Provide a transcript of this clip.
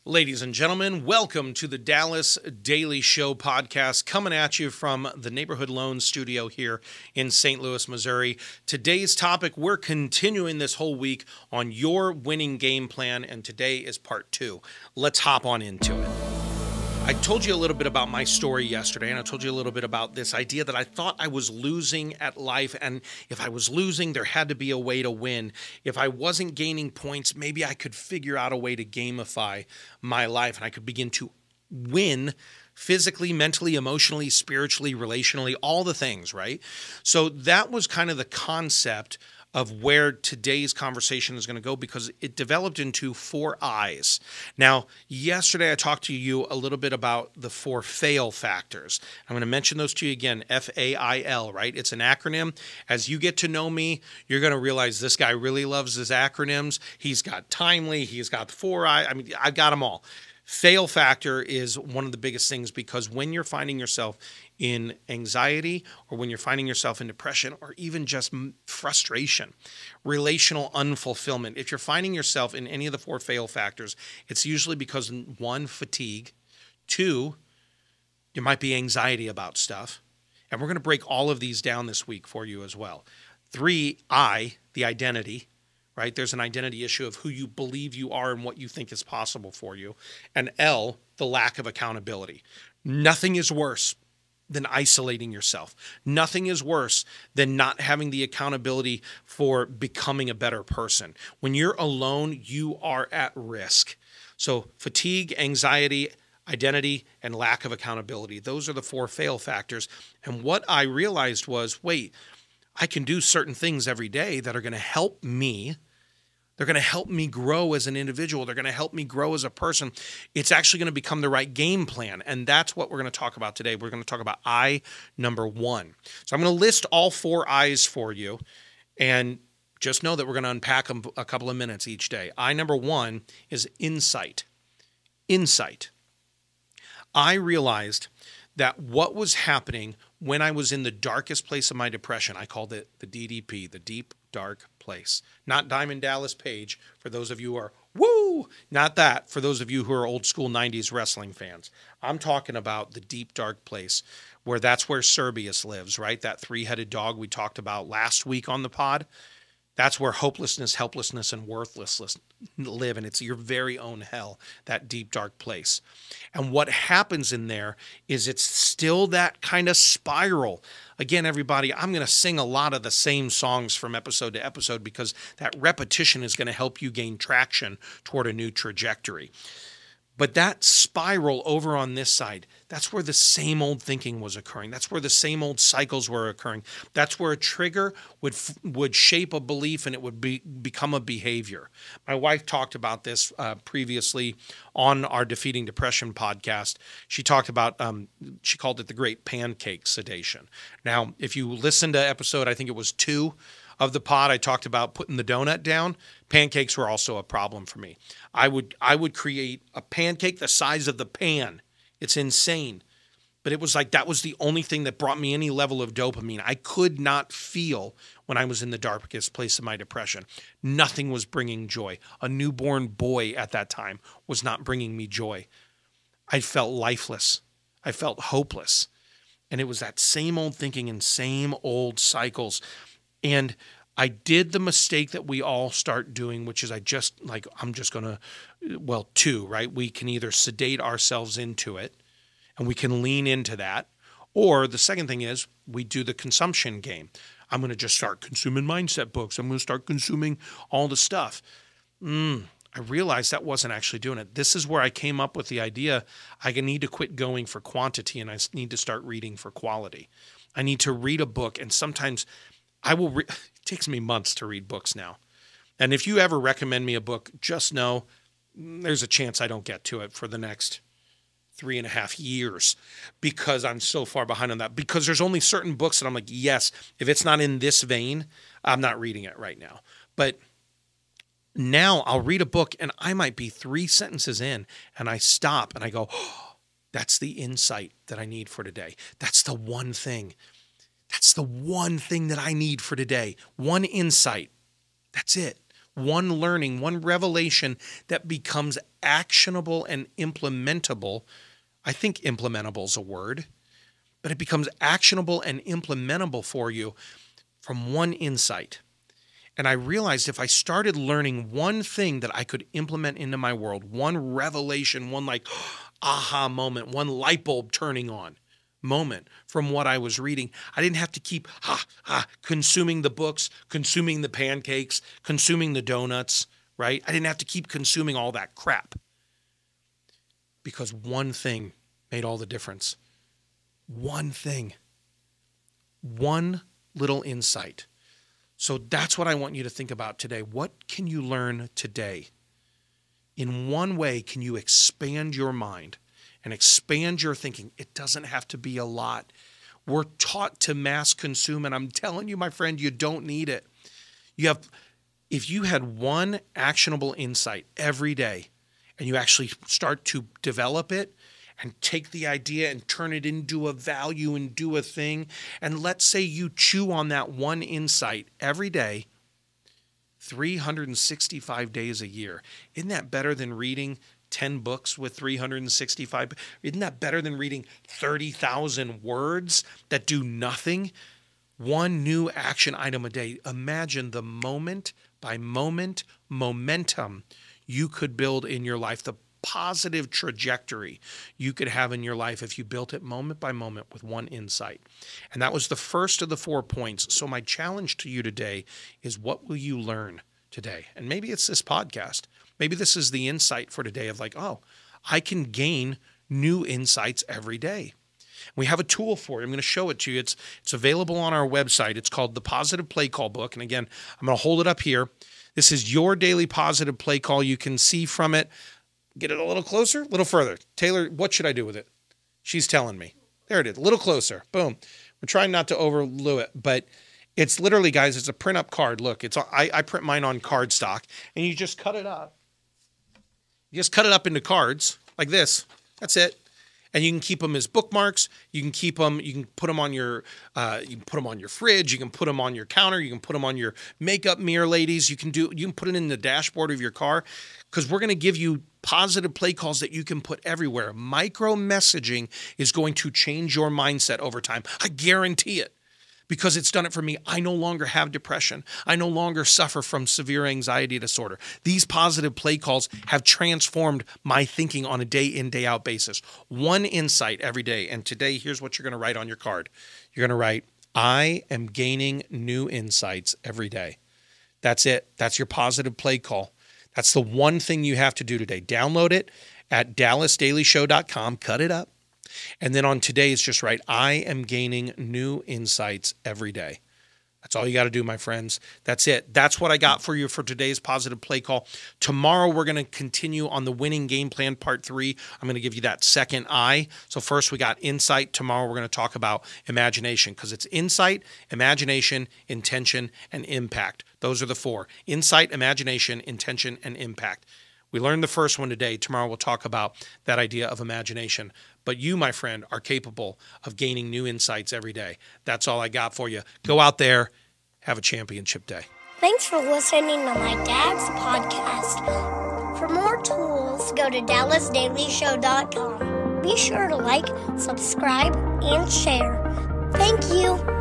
Ladies and gentlemen, welcome to the Dallas Daily Show podcast, coming at you from the Neighborhood Loan Studio here in St. Louis, Missouri. Today's topic, we're continuing this whole week on your winning game plan, and today is part 2. Let's hop on into it. I told you a little bit about my story yesterday, and I told you a little bit about this idea that I thought I was losing at life, and if I was losing, there had to be a way to win. If I wasn't gaining points, maybe I could figure out a way to gamify my life, and I could begin to win physically, mentally, emotionally, spiritually, relationally, all the things, right? So that was kind of the concept of where today's conversation is going to go, because it developed into 4 I's. Now, yesterday I talked to you a little bit about the 4 fail factors. I'm going to mention those to you again, FAIL, right? It's an acronym. As you get to know me, you're going to realize this guy really loves his acronyms. He's got timely, he's got the 4 I. I mean, I've got them all. Fail factor is one of the biggest things, because when you're finding yourself in anxiety, or when you're finding yourself in depression, or even just frustration, relational unfulfillment, if you're finding yourself in any of the 4 fail factors, it's usually because 1, fatigue, 2, there might be anxiety about stuff, and we're going to break all of these down this week for you as well. 3, I, the identity. Right? There's an identity issue of who you believe you are and what you think is possible for you. And L, the lack of accountability. Nothing is worse than isolating yourself. Nothing is worse than not having the accountability for becoming a better person. When you're alone, you are at risk. So fatigue, anxiety, identity, and lack of accountability. Those are the 4 fail factors. And what I realized was, wait, I can do certain things every day that are going to help me. They're going to help me grow as an individual. They're going to help me grow as a person. It's actually going to become the right game plan. And that's what we're going to talk about today. We're going to talk about I number 1. So I'm going to list all 4 I's for you. And just know that we're going to unpack them a couple of minutes each day. I number 1 is insight. Insight. I realized that what was happening when I was in the darkest place of my depression, I called it the DDP, the deep, dark place. Not Diamond Dallas Page, for those of you who are, woo! Not that, for those of you who are old school 90s wrestling fans. I'm talking about the deep, dark place, where that's where Cerberus lives, right? That 3-headed dog we talked about last week on the pod. That's where hopelessness, helplessness, and worthlessness live, and it's your very own hell, that deep, dark place. And what happens in there is it's still that kind of spiral. Again, everybody, I'm going to sing a lot of the same songs from episode to episode, because that repetition is going to help you gain traction toward a new trajectory. But that spiral over on this side, that's where the same old thinking was occurring. That's where the same old cycles were occurring. That's where a trigger would shape a belief, and it would become a behavior. My wife talked about this previously on our Defeating Depression podcast. She talked about, she called it the great pancake sedation. Now, if you listen to episode, I think it was 2 of the pod, I talked about putting the donut down. Pancakes were also a problem for me. I would create a pancake the size of the pan. It's insane. But it was like that was the only thing that brought me any level of dopamine. I could not feel when I was in the darkest place of my depression. Nothing was bringing joy. A newborn boy at that time was not bringing me joy. I felt lifeless. I felt hopeless. And it was that same old thinking and same old cycles. And I did the mistake that we all start doing, which is I'm just going to, 2, right? We can either sedate ourselves into it, and we can lean into that. Or the second thing is we do the consumption game. I'm going to just start consuming mindset books. I'm going to start consuming all the stuff. I realized that wasn't actually doing it. This is where I came up with the idea I need to quit going for quantity, and I need to start reading for quality. I need to read a book, and sometimes it takes me months to read books now. And if you ever recommend me a book, just know there's a chance I don't get to it for the next 3.5 years, because I'm so far behind on that. Because there's only certain books that I'm like, yes, if it's not in this vein, I'm not reading it right now. But now I'll read a book and I might be 3 sentences in and I stop and I go, oh, that's the insight that I need for today. That's the one thing. That's the one thing that I need for today. One insight. That's it. one learning, one revelation that becomes actionable and implementable. I think implementable is a word, but it becomes actionable and implementable for you from one insight. And I realized if I started learning one thing that I could implement into my world, one revelation, one like aha moment, one light bulb turning on moment from what I was reading, I didn't have to keep consuming the books, consuming the pancakes, consuming the donuts, right? I didn't have to keep consuming all that crap because one thing made all the difference. One thing, one little insight. So that's what I want you to think about today. What can you learn today? In one way, can you expand your mind and expand your thinking? It doesn't have to be a lot. We're taught to mass consume, and I'm telling you, my friend, you don't need it. If you had one actionable insight every day and you actually start to develop it and take the idea and turn it into a value and do a thing, and let's say you chew on that one insight every day, 365 days a year. Isn't that better than reading 10 books with 365? Isn't that better than reading 30,000 words that do nothing? One new action item a day. Imagine the moment by moment momentum you could build in your life, the positive trajectory you could have in your life if you built it moment by moment with one insight. And that was the first of the 4 points. So my challenge to you today is, what will you learn today? And maybe it's this podcast. Maybe this is the insight for today of like, oh, I can gain new insights every day. We have a tool for it. I'm going to show it to you. It's available on our website. It's called the Positive Play Call book. And again, I'm going to hold it up here. This is your daily positive play call. You can see from it. Get it a little closer, a little further. Taylor, what should I do with it? She's telling me. There it is, a little closer. Boom. We're trying not to overdo it, but it's literally, guys, it's a print-up card. Look, I print mine on cardstock, and you just cut it up. You just cut it up into cards like this. That's it. And you can keep them as bookmarks. You can keep them. You can put them on your. You can put them on your fridge. You can put them on your counter. You can put them on your makeup mirror, ladies. You can put it in the dashboard of your car, because we're going to give you positive play calls that you can put everywhere. Micro messaging is going to change your mindset over time. I guarantee it, because it's done it for me. I no longer have depression. I no longer suffer from severe anxiety disorder. These positive play calls have transformed my thinking on a day in, day out basis. One insight every day. And today, here's what you're going to write on your card. You're going to write, I am gaining new insights every day. That's it. That's your positive play call. That's the one thing you have to do today. Download it at dallasdailyshow.com. Cut it up. And then on today's, just write, I am gaining new insights every day. That's all you got to do, my friends. That's it. That's what I got for you for today's positive play call. Tomorrow, we're going to continue on the winning game plan part 3. I'm going to give you that second I. So first, we got insight. Tomorrow, we're going to talk about imagination, because it's insight, imagination, intention, and impact. Those are the 4. Insight, imagination, intention, and impact. We learned the first one today. Tomorrow, we'll talk about that idea of imagination. But you, my friend, are capable of gaining new insights every day. That's all I got for you. Go out there, have a championship day. Thanks for listening to my dad's podcast. For more tools, go to dallasdailyshow.com. Be sure to like, subscribe, and share. Thank you.